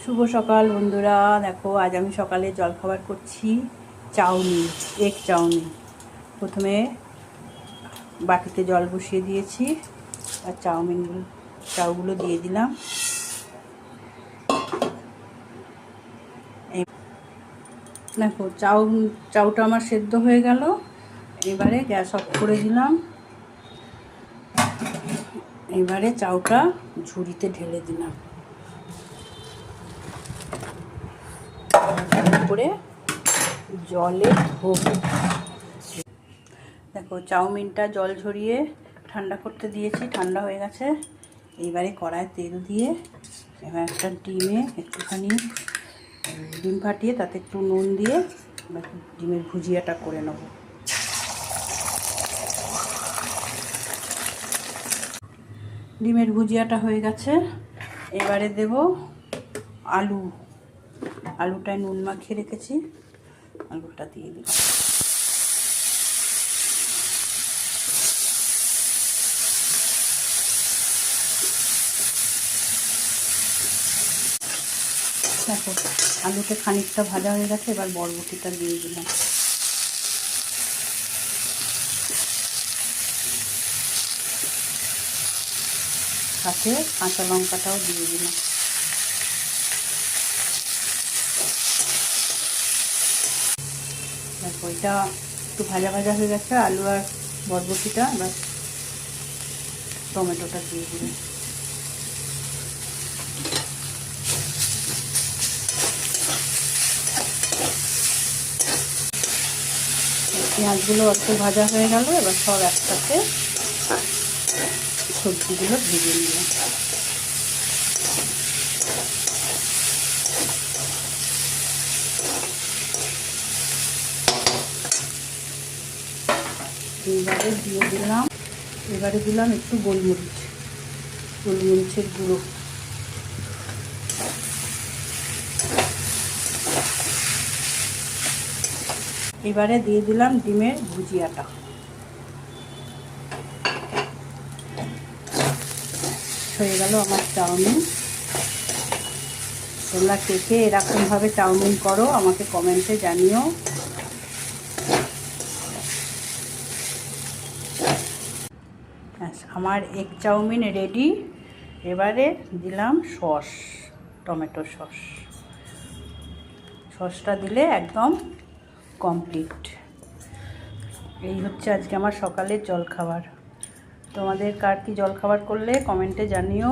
শুভ সকাল বন্ধুরা। দেখো আজ আমি সকালে জলখাবার করছি চাউমিন, এগ চাউমিন। প্রথমে বাটিতে জল বসিয়ে দিয়েছি আর চাউগুলো দিয়ে দিলাম। দেখো চাউটা আমার সেদ্ধ হয়ে গেল। এবারে গ্যাস অফ করে দিলাম। এবারে চাউটা ঝুড়িতে ঢেলে দিলাম। করে জলে ধোবো। দেখো চাউমিনটা জল ঝরিয়ে ঠান্ডা করতে দিয়েছি, ঠান্ডা হয়ে গেছে। এইবারে কড়ায় তেল দিয়ে এবার একটা একটুখানি ডিম ফাটিয়ে তাতে একটু নুন দিয়ে ডিমের ভুজিয়াটা করে নেব। ডিমের ভুজিয়াটা হয়ে গেছে। এবারে দেব আলুটায় নুন মাখিয়ে রেখেছি, আলুটা দিয়ে দিলাম। দেখো আলুটা খানিকটা ভাজা হয়ে গেছে, এবার বরবটিটা দিয়ে দিলাম। সাথে কাঁচা লঙ্কাটাও দিয়ে দিলাম। দেখো এটা একটু ভাজা ভাজা হয়ে গেছে, আলু আর বরবটিটা। এবার টমেটোটা দিয়ে দিলাম। পেঁয়াজগুলো একটু ভাজা হয়ে গেল, এবার সব একসাথে সবজিগুলো ভেজে নিলাম। এবারে দিলাম একটু গোলমরিচের গুঁড়ো। এবারে দিয়ে দিলাম ডিমের ভুজিয়াটা। হয়ে গেল আমার চাউমিন। তোমরা কে কে এরকমভাবে চাউমিন করো আমাকে কমেন্টে জানিও। আমার এগ চাউমিন রেডি। এবারে দিলাম টমেটো সসটা দিলে একদম কমপ্লিট। এই হচ্ছে আজকে আমার সকালের জলখাবার। তোমাদের কার কি জলখাবার করলে কমেন্টে জানিও।